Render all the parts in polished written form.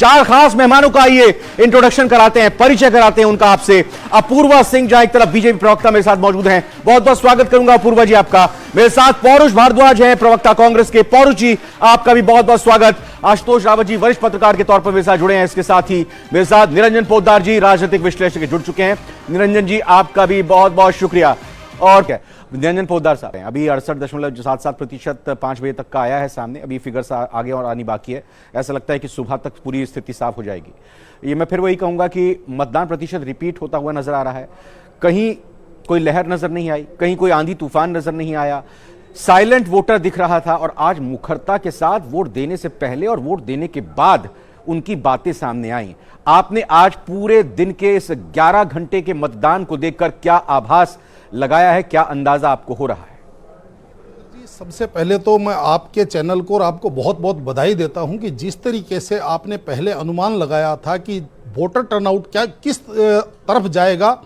चार खास मेहमानों का आइए इंट्रोडक्शन कराते हैं, परिचय कराते हैं उनका आपसे। अपूर्वा सिंह जहां एक तरफ बीजेपी प्रवक्ता मेरे साथ मौजूद हैं, बहुत बहुत स्वागत करूंगा अपूर्वा जी आपका। मेरे साथ पौरुष भारद्वाज हैं, प्रवक्ता कांग्रेस के। पौरुष जी आपका भी बहुत बहुत स्वागत। आशुतोष रावत जी वरिष्ठ पत्रकार के तौर पर मेरे साथ जुड़े हैं। इसके साथ ही मेरे साथ निरंजन पोद्दार जी राजनीतिक विश्लेषक जुड़ चुके हैं। निरंजन जी आपका भी बहुत बहुत शुक्रिया। और क्या निरंजन पोद्दार साहब हैं, अभी 68.77% 5 बजे तक का आया है सामने, अभी फिगर्स आगे और आनी बाकी है। ऐसा लगता है कि सुबह तक पूरी स्थिति साफ हो जाएगी। ये मैं फिर वही कहूंगा कि मतदान प्रतिशत रिपीट होता हुआ नजर आ रहा है। कहीं कोई लहर नजर नहीं आई, कहीं कोई आंधी तूफान नजर नहीं आया, साइलेंट वोटर दिख रहा था। और आज मुखरता के साथ वोट देने से पहले और वोट देने के बाद उनकी बातें सामने आई। आपने आज पूरे दिन के इस 11 घंटे के मतदान को देखकर क्या आभास लगाया है, क्या अंदाजा आपको हो रहा है? जी, सबसे पहले तो मैं आपके चैनल को और आपको बहुत बहुत बधाई देता हूं कि जिस तरीके से आपने पहले अनुमान लगाया था कि वोटर टर्नआउट क्या किस तरफ जाएगा,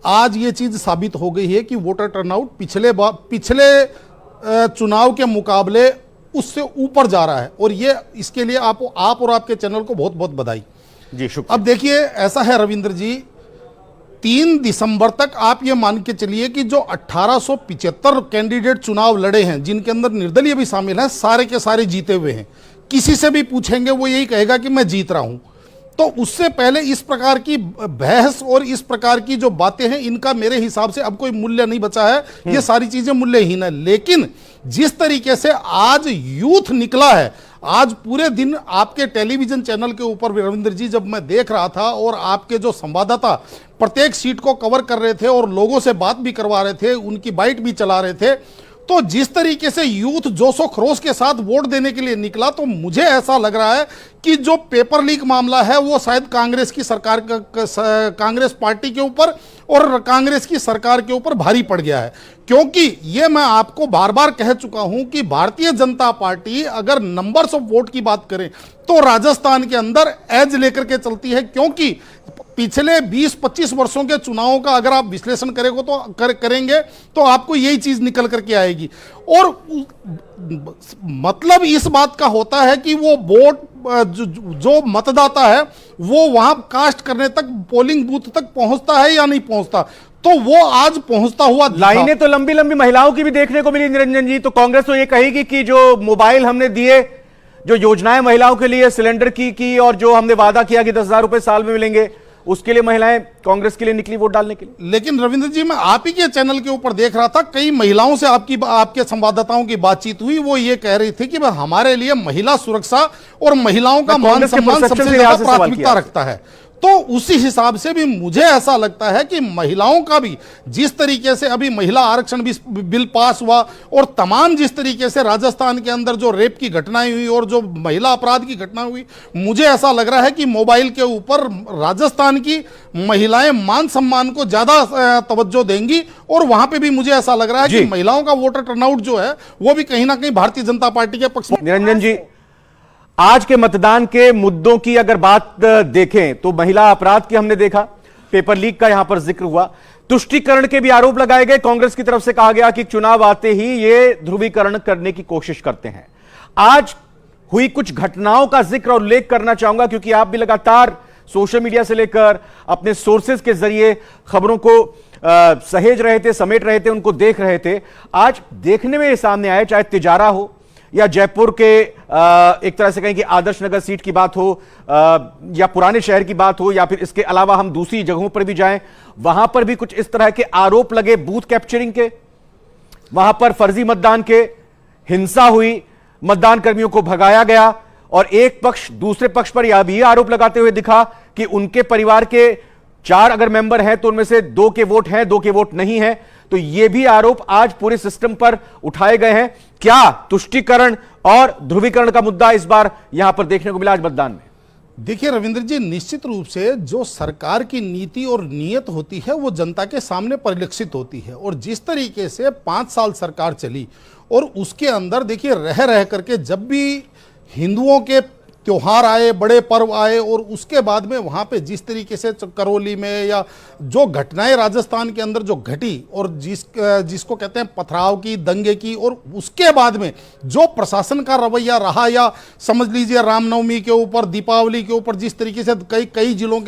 आज ये चीज़ साबित हो गई है कि वोटर टर्नआउट पिछले चुनाव के मुकाबले उससे ऊपर जा रहा है। और ये इसके लिए आप और आपके चैनल को बहुत बहुत बधाई जी, शुक्रिया। अब देखिए, ऐसा है रविंद्र जी, 3 दिसंबर तक आप ये मान के चलिए कि जो 1875 कैंडिडेट चुनाव लड़े हैं, जिनके अंदर निर्दलीय भी शामिल हैं, सारे के सारे जीते हुए हैं। किसी से भी पूछेंगे वो यही कहेगा कि मैं जीत रहा हूं। तो उससे पहले इस प्रकार की बहस और इस प्रकार की जो बातें हैं, इनका मेरे हिसाब से अब कोई मूल्य नहीं बचा है। ये सारी चीजें मूल्यहीन है। लेकिन जिस तरीके से आज यूथ निकला है, आज पूरे दिन आपके टेलीविजन चैनल के ऊपर रविंद्र जी जब मैं देख रहा था और आपके जो संवाददाता प्रत्येक सीट को कवर कर रहे थे और लोगों से बात भी करवा रहे थे, उनकी बाइट भी चला रहे थे, तो जिस तरीके से यूथ जोशो खरोश के साथ वोट देने के लिए निकला, तो मुझे ऐसा लग रहा है कि जो पेपर लीक मामला है वो शायद कांग्रेस की सरकार कांग्रेस पार्टी के ऊपर और कांग्रेस की सरकार के ऊपर भारी पड़ गया है। क्योंकि ये मैं आपको बार बार कह चुका हूं कि भारतीय जनता पार्टी अगर नंबर्स ऑफ वोट की बात करें तो राजस्थान के अंदर एज लेकर के चलती है। क्योंकि पिछले 20-25 वर्षों के चुनावों का अगर आप विश्लेषण करेंगे तो आपको यही चीज निकल करके आएगी। और मतलब इस बात का होता है कि वो वोट जो मतदाता है वो वहां कास्ट करने तक, पोलिंग बूथ तक पहुंचता है या नहीं पहुंचता, तो वो आज पहुंचता हुआ। लाइनें तो लंबी लंबी महिलाओं की भी देखने को मिली निरंजन जी। तो कांग्रेस तो ये कहेगी कि जो मोबाइल हमने दिए, जो योजनाएं महिलाओं के लिए, सिलेंडर की और जो हमने वादा किया कि 10,000 रुपए साल में मिलेंगे, उसके लिए महिलाएं कांग्रेस के लिए निकली वोट डालने के लिए। लेकिन रविंद्र जी, मैं आप ही के चैनल के ऊपर देख रहा था, कई महिलाओं से आपके संवाददाताओं की बातचीत हुई। वो ये कह रही थी कि हमारे लिए महिला सुरक्षा और महिलाओं का मान सम्मान सबसे ज्यादा प्राथमिकता रखता है। तो उसी हिसाब से भी मुझे ऐसा लगता है कि महिलाओं का भी जिस तरीके से अभी महिला आरक्षण बिल पास हुआ और तमाम जिस तरीके से राजस्थान के अंदर जो रेप की घटनाएं हुई और जो महिला अपराध की घटना हुई, मुझे ऐसा लग रहा है कि मोबाइल के ऊपर राजस्थान की महिलाएं मान सम्मान को ज्यादा तवज्जो देंगी। और वहां पे भी मुझे ऐसा लग रहा है कि महिलाओं का वोटर टर्नआउट जो है वो भी कहीं ना कहीं भारतीय जनता पार्टी के पक्ष में। निरंजन जी, आज के मतदान के मुद्दों की अगर बात देखें तो महिला अपराध की हमने देखा, पेपर लीक का यहां पर जिक्र हुआ, तुष्टीकरण के भी आरोप लगाए गए। कांग्रेस की तरफ से कहा गया कि चुनाव आते ही ये ध्रुवीकरण करने की कोशिश करते हैं। आज हुई कुछ घटनाओं का जिक्र और उल्लेख करना चाहूंगा, क्योंकि आप भी लगातार सोशल मीडिया से लेकर अपने सोर्सेज के जरिए खबरों को सहेज रहे थे, समेट रहे थे, उनको देख रहे थे। आज देखने में ये सामने आया, चाहे तिजारा हो या जयपुर के एक तरह से कहें कि आदर्श नगर सीट की बात हो, या पुराने शहर की बात हो, या फिर इसके अलावा हम दूसरी जगहों पर भी जाएं, वहां पर भी कुछ इस तरह के आरोप लगे बूथ कैप्चरिंग के, वहां पर फर्जी मतदान के, हिंसा हुई, मतदान कर्मियों को भगाया गया। और एक पक्ष दूसरे पक्ष पर यह भी आरोप लगाते हुए दिखा कि उनके परिवार के 4 अगर मेंबर हैं तो उनमें से 2 के वोट हैं, 2 के वोट नहीं है। तो ये भी आरोप आज पूरे सिस्टम पर उठाए गए हैं। क्या तुष्टीकरण और ध्रुवीकरण का मुद्दा इस बार यहां पर देखने को मिला आज मतदान में? देखिए रविंद्र जी, निश्चित रूप से जो सरकार की नीति और नीयत होती है वो जनता के सामने परिलक्षित होती है। और जिस तरीके से 5 साल सरकार चली और उसके अंदर देखिए रह करके जब भी हिंदुओं के त्योहार आए, बड़े पर्व आए, और उसके बाद में वहां पे जिस तरीके से करौली में या जो घटनाएं राजस्थान के अंदर जो घटी, और जिसको कहते हैं पथराव की, दंगे की, और उसके बाद में जो प्रशासन का रवैया रहा, या समझ लीजिए रामनवमी के ऊपर, दीपावली के ऊपर जिस तरीके से कई जिलों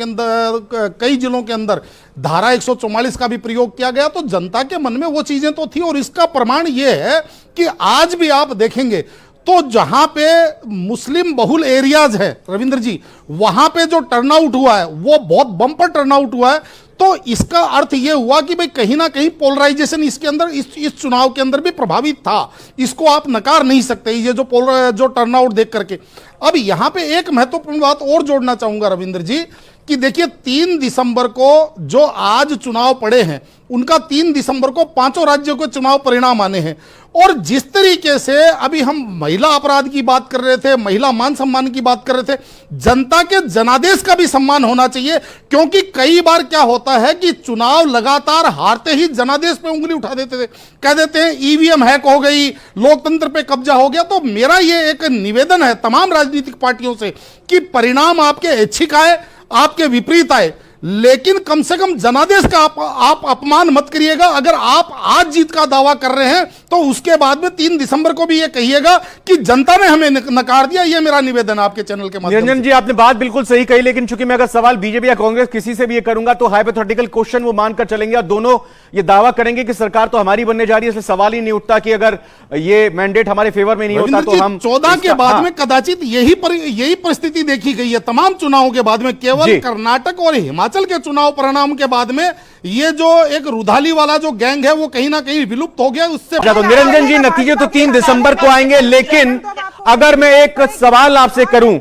के अंदर धारा 144 का भी प्रयोग किया गया, तो जनता के मन में वो चीजें तो थी। और इसका प्रमाण ये है कि आज भी आप देखेंगे तो जहां पे मुस्लिम बहुल एरियाज है रविंद्र जी, वहां पे जो टर्नआउट हुआ है वो बहुत बम्पर टर्नआउट हुआ है। तो इसका अर्थ यह हुआ कि भाई कहीं ना कहीं पोलराइजेशन इसके अंदर, इस चुनाव के अंदर भी प्रभावित था। इसको आप नकार नहीं सकते, ये जो टर्नआउट देख करके। अब यहां पे एक महत्वपूर्ण बात और जोड़ना चाहूंगा रविंद्र जी, कि देखिए 3 दिसंबर को जो आज चुनाव पड़े हैं, उनका 3 दिसंबर को 5 राज्यों के चुनाव परिणाम आने हैं। और जिस तरीके से अभी हम महिला अपराध की बात कर रहे थे, महिला मान सम्मान की बात कर रहे थे, जनता के जनादेश का भी सम्मान होना चाहिए। क्योंकि कई बार क्या होता है कि चुनाव लगातार हारते ही जनादेश पे उंगली उठा देते थे, कह देते हैं ईवीएम हैक हो गई, लोकतंत्र पे कब्जा हो गया। तो मेरा ये एक निवेदन है तमाम राजनीतिक पार्टियों से कि परिणाम आपके ऐच्छिक आए, आपके विपरीत आए, लेकिन कम से कम जनादेश का आप अपमान मत करिएगा। अगर आप आज जीत का दावा कर रहे हैं तो उसके बाद में 3 दिसंबर को भी ये कहिएगा कि जनता ने हमें नकार दिया। ये मेरा निवेदन आपके चैनल के माध्यम से। निरंजन जी, आपने बात बिल्कुल सही कही, लेकिन चूंकि मैं अगर सवाल बीजेपी या कांग्रेस किसी से भी ये करूंगा तो हाइपोथेटिकल क्वेश्चन वो मानकर चलेंगे और दोनों ये दावा करेंगे कि सरकार तो हमारी बनने जा रही है, इसलिए सवाल ही नहीं उठता कि अगर ये मैंडेट हमारे फेवर में नहीं होता तो हम 14 के बाद में कदाचित यही परिस्थिति देखी गई है। तमाम चुनावों के बाद में केवल कर्नाटक और हिमाचल के चुनाव परिणाम के बाद में ये जो एक रुधाली वाला जो गैंग है वो कहीं ना कहीं विलुप्त हो गया। उससे तो निरंजन जी, नतीजे तो 3 दिसंबर को आएंगे, लेकिन अगर मैं एक सवाल आपसे करूं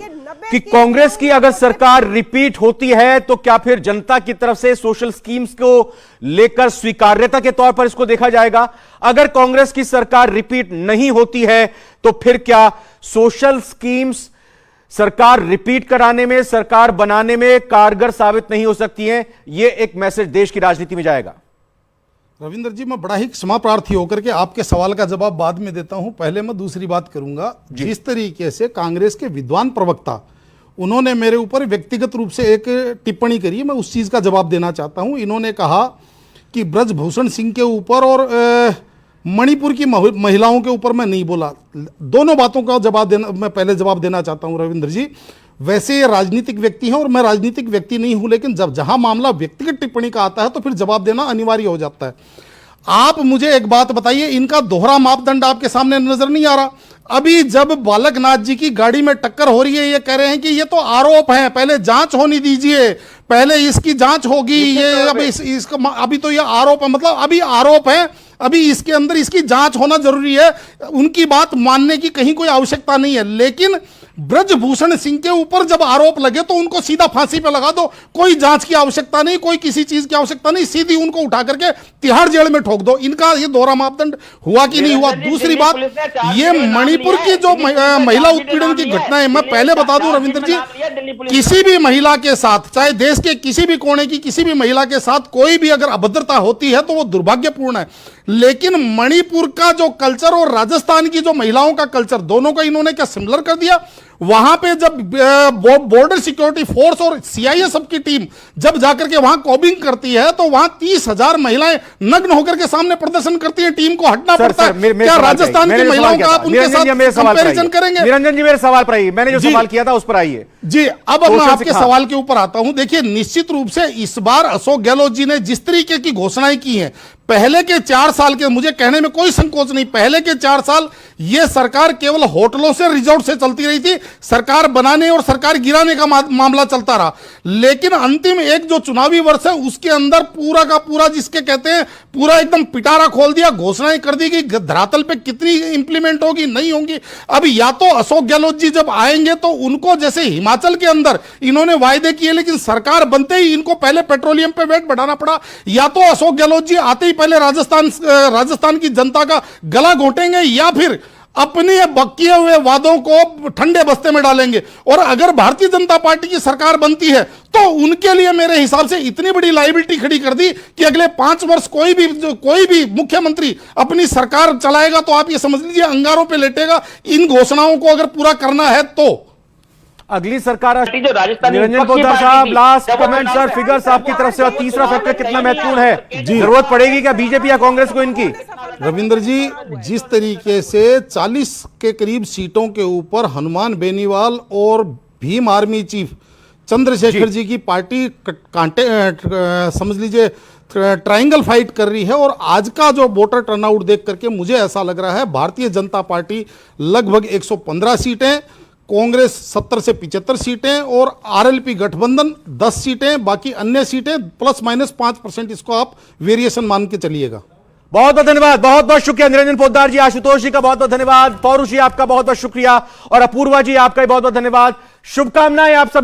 कि कांग्रेस की अगर सरकार रिपीट होती है तो क्या फिर जनता की तरफ से सोशल स्कीम्स को लेकर स्वीकार्यता के तौर पर इसको देखा जाएगा? अगर कांग्रेस की सरकार रिपीट नहीं होती है तो फिर क्या सोशल स्कीम्स सरकार रिपीट कराने में, सरकार बनाने में कारगर साबित नहीं हो सकती हैं? यह एक मैसेज देश की राजनीति में जाएगा। रविंद्र जी, मैं बड़ा ही क्षमा प्रार्थी होकर के आपके सवाल का जवाब बाद में देता हूं। पहले मैं दूसरी बात करूंगा। जिस तरीके से कांग्रेस के विद्वान प्रवक्ता उन्होंने मेरे ऊपर व्यक्तिगत रूप से एक टिप्पणी करी, मैं उस चीज का जवाब देना चाहता हूं। इन्होंने कहा कि ब्रजभूषण सिंह के ऊपर और मणिपुर की महिलाओं के ऊपर मैं नहीं बोला। दोनों बातों का मैं पहले जवाब देना चाहता हूं रविंद्र जी। वैसे ये राजनीतिक व्यक्ति हैं और मैं राजनीतिक व्यक्ति नहीं हूं, लेकिन जहां मामला व्यक्तिगत टिप्पणी का आता है तो फिर जवाब देना अनिवार्य हो जाता है। आप मुझे एक बात बताइए, इनका दोहरा मापदंड आपके सामने नजर नहीं आ रहा? अभी जब बालक नाथ जी की गाड़ी में टक्कर हो रही है, ये कह रहे हैं कि ये तो आरोप है, पहले जांच होनी दीजिए, पहले इसकी जांच होगी। ये इसका अभी तो ये आरोप है, मतलब अभी आरोप है, अभी इसके अंदर इसकी जांच होना जरूरी है। उनकी बात मानने की कहीं कोई आवश्यकता नहीं है। लेकिन ब्रजभूषण सिंह के ऊपर जब आरोप लगे तो उनको सीधा फांसी पे लगा दो, कोई जांच की आवश्यकता नहीं, कोई किसी चीज की आवश्यकता नहीं, सीधी उनको उठा करके तिहाड़ जेल में ठोक दो। इनका ये दोहरा मापदंड हुआ कि नहीं हुआ? दूसरी बात, ये मणिपुर की जो महिला उत्पीड़न की घटना है, मैं पहले बता दूं रविंद्र जी, किसी भी महिला के साथ, चाहे देश के किसी भी कोने की किसी भी महिला के साथ कोई भी अगर अभद्रता होती है तो वो दुर्भाग्यपूर्ण है। लेकिन मणिपुर का जो कल्चर और राजस्थान की जो महिलाओं का कल्चर, दोनों का इन्होंने क्या सिमिलर कर दिया? वहां पे जब बॉर्डर सिक्योरिटी फोर्स और सीआईएसएफ की टीम जब जाकर के वहां कॉबिंग करती है तो वहां 30,000 महिलाएं नग्न होकर के सामने प्रदर्शन करती हैं, टीम को हटना पड़ता है। क्या राजस्थान की महिलाओं का आप उनके साथ कंपैरिजन करेंगे? निरंजन जी, मेरे सवाल पर आइए, मैंने जो सवाल किया था उस पर आइए जी। अब मैं आपके सवाल के ऊपर आता हूं। देखिए, निश्चित रूप से इस बार अशोक गहलोत जी ने जिस तरीके की घोषणाएं की हैं, पहले के 4 साल के, मुझे कहने में कोई संकोच नहीं, पहले के 4 साल यह सरकार केवल होटलों से, रिजॉर्ट से चलती रही थी, सरकार बनाने और सरकार गिराने का मामला चलता रहा। लेकिन अंतिम एक जो चुनावी वर्ष है उसके अंदर पूरा का पूरा, जिसके कहते हैं पूरा एकदम पिटारा खोल दिया, घोषणाएं कर दी कि धरातल पे कितनी इंप्लीमेंट होगी, नहीं होंगी। अब या तो अशोक गहलोत जी जब आएंगे तो उनको जैसे हिमाचल के अंदर इन्होंने वायदे किए, लेकिन सरकार बनते ही इनको पहले पेट्रोलियम पे वेट बढ़ाना पड़ा, या तो अशोक गहलोत जी आते ही पहले राजस्थान की जनता का गला घोटेंगे, या फिर अपने किए हुए वादों को ठंडे बस्ते में डालेंगे। और अगर भारतीय जनता पार्टी की सरकार बनती है तो उनके लिए मेरे हिसाब से इतनी बड़ी लायबिलिटी खड़ी कर दी कि अगले 5 वर्ष कोई भी मुख्यमंत्री अपनी सरकार चलाएगा तो आप ये समझ लीजिए अंगारों पे लेटेगा, इन घोषणाओं को अगर पूरा करना है तो। अगली सरकार जो राजस्थान निरंजन पोद्दार साहब, लास्ट कमेंट सर, फिगर्स आपकी तरफ से, और तीसरा फैक्टर कितना महत्वपूर्ण है, जरूरत पड़ेगी क्या बीजेपी या कांग्रेस को इनकी? रविंद्र जी, जिस तरीके से 40 के करीब सीटों के ऊपर हनुमान बेनीवाल और भीम आर्मी चीफ चंद्रशेखर जी की पार्टी समझ लीजिए ट्रायंगल फाइट कर रही है, और आज का जो वोटर टर्नआउट देख करके मुझे ऐसा लग रहा है भारतीय जनता पार्टी लगभग 115 सीटें, कांग्रेस 70 से 75 सीटें और आरएलपी गठबंधन 10 सीटें, बाकी अन्य सीटें प्लस माइनस 5% इसको आप वेरिएशन मान के चलिएगा। बहुत बहुत धन्यवाद, बहुत बहुत शुक्रिया निरंजन पोद्दार जी, आशुतोष जी का बहुत बहुत धन्यवाद, पौरुष जी आपका बहुत बहुत शुक्रिया, और अपूर्वा जी आपका भी बहुत बहुत धन्यवाद। शुभकामनाएं आप सभी।